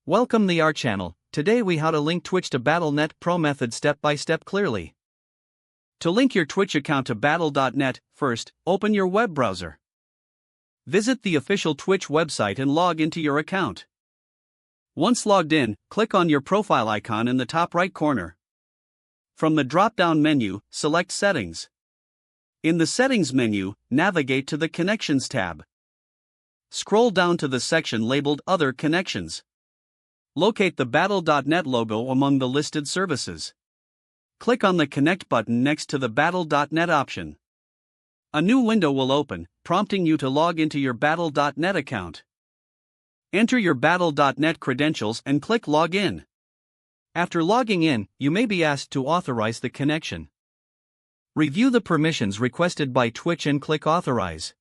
Welcome the our channel. Today we how to link Twitch to Battle.net Pro method step by step clearly. To link your Twitch account to Battle.net, first, open your web browser. Visit the official Twitch website and log into your account. Once logged in, click on your profile icon in the top right corner. From the drop-down menu, select Settings. In the Settings menu, navigate to the Connections tab. Scroll down to the section labeled Other Connections. Locate the Battle.net logo among the listed services. Click on the Connect button next to the Battle.net option. A new window will open, prompting you to log into your Battle.net account. Enter your Battle.net credentials and click Login. After logging in, you may be asked to authorize the connection. Review the permissions requested by Twitch and click Authorize.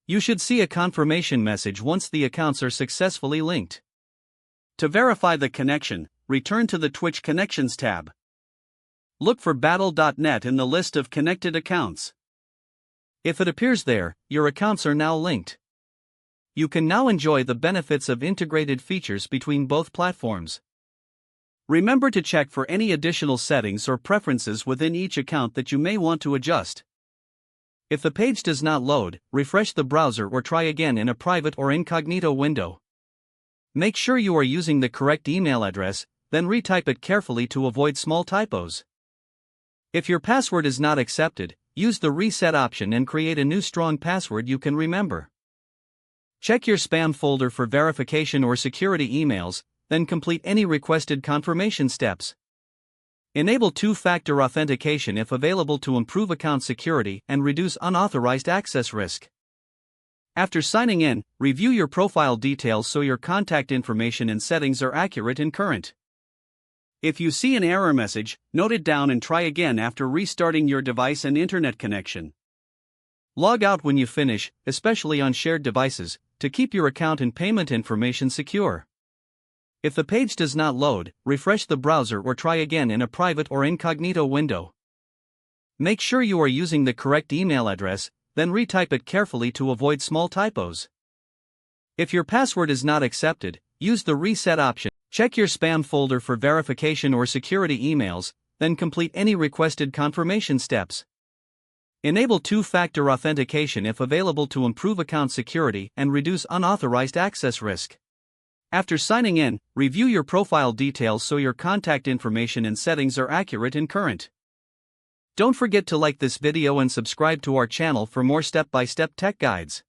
You should see a confirmation message once the accounts are successfully linked. To verify the connection, return to the Twitch Connections tab. Look for Battle.net in the list of connected accounts. If it appears there, your accounts are now linked. You can now enjoy the benefits of integrated features between both platforms. Remember to check for any additional settings or preferences within each account that you may want to adjust. If the page does not load, refresh the browser or try again in a private or incognito window. Make sure you are using the correct email address, then retype it carefully to avoid small typos. If your password is not accepted, use the reset option and create a new strong password you can remember. Check your spam folder for verification or security emails, then complete any requested confirmation steps. Enable two-factor authentication if available to improve account security and reduce unauthorized access risk. After signing in, review your profile details so your contact information and settings are accurate and current. If you see an error message, note it down and try again after restarting your device and internet connection. Log out when you finish, especially on shared devices, to keep your account and payment information secure. If the page does not load, refresh the browser or try again in a private or incognito window. Make sure you are using the correct email address, then retype it carefully to avoid small typos. If your password is not accepted, use the reset option. Check your spam folder for verification or security emails, then complete any requested confirmation steps. Enable two-factor authentication if available to improve account security and reduce unauthorized access risk. After signing in, review your profile details so your contact information and settings are accurate and current. Don't forget to like this video and subscribe to our channel for more step-by-step tech guides.